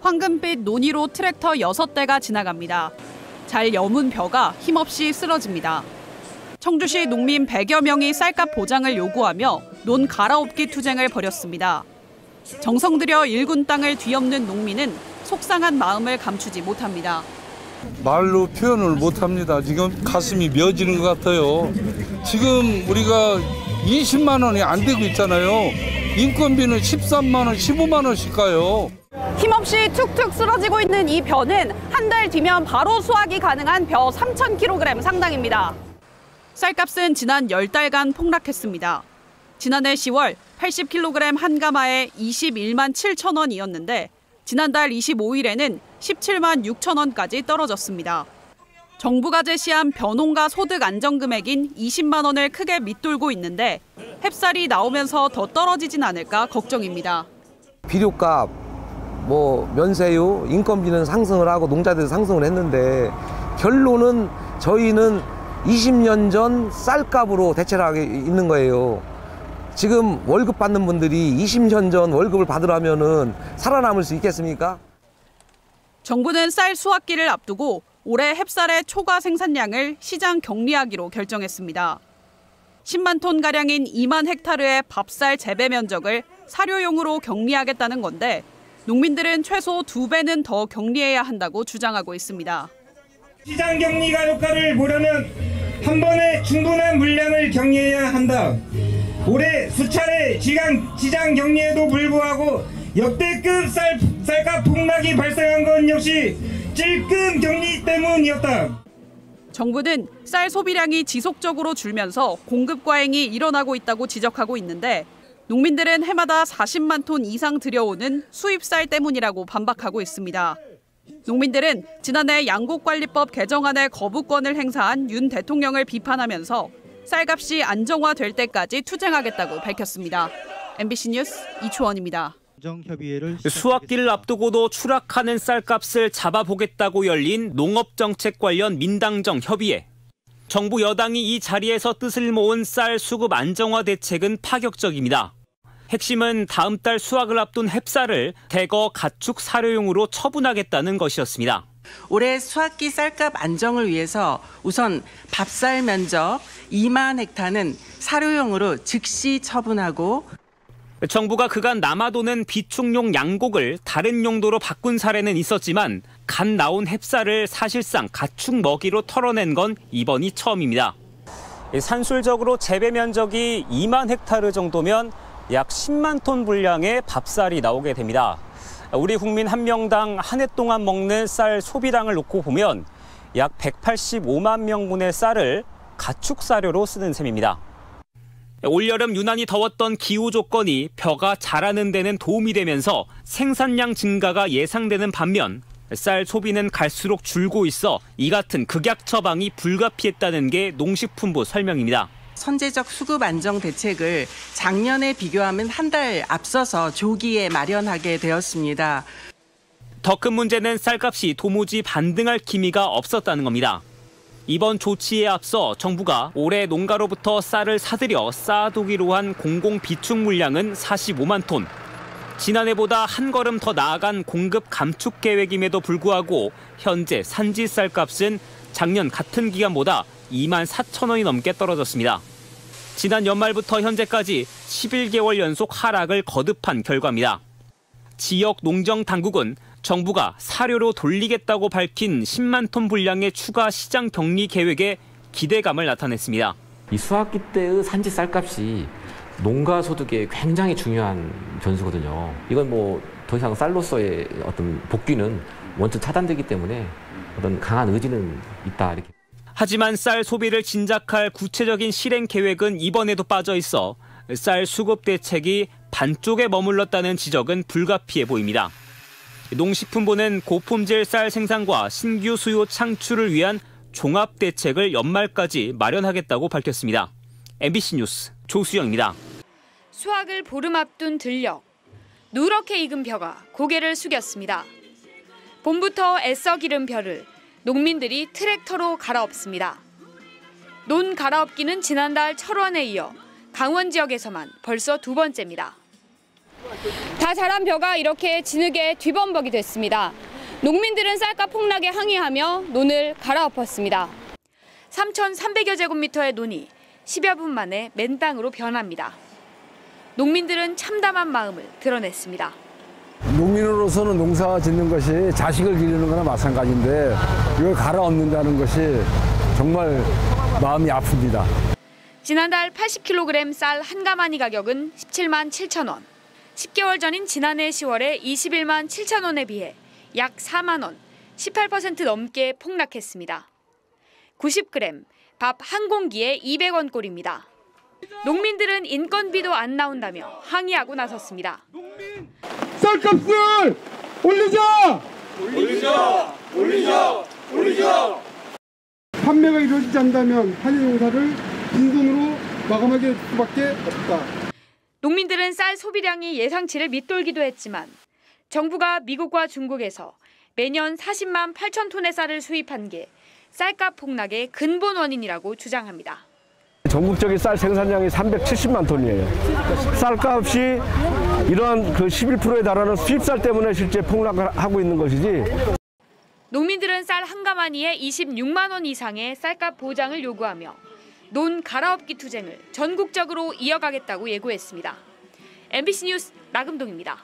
황금빛 논이로 트랙터 6대가 지나갑니다. 잘 여문 벼가 힘없이 쓰러집니다. 청주시 농민 100여 명이 쌀값 보장을 요구하며 논 갈아엎기 투쟁을 벌였습니다. 정성 들여 일군 땅을 뒤엎는 농민은 속상한 마음을 감추지 못합니다. 말로 표현을 못합니다. 지금 가슴이 며지는 것 같아요. 지금 우리가 20만 원이 안 되고 있잖아요. 인건비는 13만 원, 15만 원씩 가요. 힘없이 툭툭 쓰러지고 있는 이 벼는 한 달 뒤면 바로 수확이 가능한 벼 3,000kg 상당입니다. 쌀값은 지난 10달간 폭락했습니다. 지난해 10월 80kg 한 가마에 21만 7천 원이었는데 지난달 25일에는 17만 6천 원까지 떨어졌습니다. 정부가 제시한 벼농가 소득 안정금액인 20만 원을 크게 밑돌고 있는데 햅쌀이 나오면서 더 떨어지진 않을까 걱정입니다. 비료값, 면세유, 인건비는 상승을 하고 농자들도 상승을 했는데 결론은 저희는 20년 전 쌀값으로 대체를 하고 있는 거예요. 지금 월급 받는 분들이 20년 전 월급을 받으려면은 살아남을 수 있겠습니까? 정부는 쌀 수확기를 앞두고 올해 햅쌀의 초과 생산량을 시장 격리하기로 결정했습니다. 10만 톤가량인 2만 헥타르의 밥쌀 재배 면적을 사료용으로 격리하겠다는 건데 농민들은 최소 2배는 더 격리해야 한다고 주장하고 있습니다. 시장 격리가 효과를 보려면 한 번에 충분한 물량을 격리해야 한다. 올해 수차례 시장 격리에도 불구하고 역대급 쌀값 폭락이 발생한 건 역시 찔끔 격리 때문이었다. 정부는 쌀 소비량이 지속적으로 줄면서 공급 과잉이 일어나고 있다고 지적하고 있는데 농민들은 해마다 40만 톤 이상 들여오는 수입쌀 때문이라고 반박하고 있습니다. 농민들은 지난해 양곡관리법 개정안의 거부권을 행사한 윤 대통령을 비판하면서 쌀값이 안정화될 때까지 투쟁하겠다고 밝혔습니다. MBC 뉴스 이초원입니다. 수확기를 앞두고도 추락하는 쌀값을 잡아보겠다고 열린 농업정책 관련 민당정 협의회. 정부 여당이 이 자리에서 뜻을 모은 쌀 수급 안정화 대책은 파격적입니다. 핵심은 다음 달 수확을 앞둔 햅쌀을 대거 가축 사료용으로 처분하겠다는 것이었습니다. 올해 수확기 쌀값 안정을 위해서 우선 밥쌀 면적 2만 헥타는 사료용으로 즉시 처분하고 정부가 그간 남아도는 비축용 양곡을 다른 용도로 바꾼 사례는 있었지만 갓 나온 햅쌀을 사실상 가축 먹이로 털어낸 건 이번이 처음입니다. 산술적으로 재배 면적이 2만 헥타르 정도면 약 10만 톤 분량의 밥쌀이 나오게 됩니다. 우리 국민 한 명당 한 해 동안 먹는 쌀 소비량을 놓고 보면 약 185만 명분의 쌀을 가축 사료로 쓰는 셈입니다. 올여름 유난히 더웠던 기후 조건이 벼가 자라는 데는 도움이 되면서 생산량 증가가 예상되는 반면 쌀 소비는 갈수록 줄고 있어 이 같은 극약 처방이 불가피했다는 게 농식품부 설명입니다. 선제적 수급 안정 대책을 작년에 비교하면 한 달 앞서서 조기에 마련하게 되었습니다. 더 큰 문제는 쌀값이 도무지 반등할 기미가 없었다는 겁니다. 이번 조치에 앞서 정부가 올해 농가로부터 쌀을 사들여 쌓아두기로 한 공공 비축 물량은 45만 톤. 지난해보다 한 걸음 더 나아간 공급 감축 계획임에도 불구하고 현재 산지 쌀값은 작년 같은 기간보다 2만 4천 원이 넘게 떨어졌습니다. 지난 연말부터 현재까지 11개월 연속 하락을 거듭한 결과입니다. 지역 농정 당국은 정부가 사료로 돌리겠다고 밝힌 10만 톤 분량의 추가 시장 격리 계획에 기대감을 나타냈습니다. 이 수확기 때의 산지 쌀값이 농가 소득에 굉장히 중요한 변수거든요. 이건 더 이상 쌀로서의 어떤 복귀는 원천 차단되기 때문에 어떤 강한 의지는 있다 이렇게. 하지만 쌀 소비를 진작할 구체적인 실행 계획은 이번에도 빠져 있어 쌀 수급 대책이 반쪽에 머물렀다는 지적은 불가피해 보입니다. 농식품부는 고품질 쌀 생산과 신규 수요 창출을 위한 종합 대책을 연말까지 마련하겠다고 밝혔습니다. MBC 뉴스 조수영입니다. 수확을 보름 앞둔 들녘. 누렇게 익은 벼가 고개를 숙였습니다. 봄부터 애써 기른 벼를 농민들이 트랙터로 갈아엎습니다. 논 갈아엎기는 지난달 철원에 이어 강원 지역에서만 벌써 두 번째입니다. 다 자란 벼가 이렇게 진흙에 뒤범벅이 됐습니다. 농민들은 쌀값 폭락에 항의하며 논을 갈아엎었습니다. 3,300여 제곱미터의 논이 10여 분 만에 맨땅으로 변합니다. 농민들은 참담한 마음을 드러냈습니다. 농민으로서는 농사 짓는 것이 자식을 기르는 거나 마찬가지인데 이걸 갈아엎는다는 것이 정말 마음이 아픕니다. 지난달 80kg 쌀 한 가마니 가격은 17만 7천 원. 10개월 전인 지난해 10월에 21만 7천 원에 비해 약 4만 원, 18% 넘게 폭락했습니다. 90g, 밥 한 공기에 200원 꼴입니다. 농민들은 인건비도 안 나온다며 항의하고 나섰습니다. 쌀값을 올리자! 올리자! 판매가 이루어지지 않는다면 한일 농사를 빈손으로 마감하게 될 수밖에 없다. 농민들은 쌀 소비량이 예상치를 밑돌기도 했지만 정부가 미국과 중국에서 매년 40만 8천 톤의 쌀을 수입한 게 쌀값 폭락의 근본 원인이라고 주장합니다. 전국적인 쌀 생산량이 370만 톤이에요. 쌀값이 이러한 그 11%에 달하는 수입쌀 때문에 실제 폭락을 하고 있는 것이지. 농민들은 쌀 한 가마니에 26만 원 이상의 쌀값 보장을 요구하며 논 갈아엎기 투쟁을 전국적으로 이어가겠다고 예고했습니다. MBC 뉴스 나금동입니다.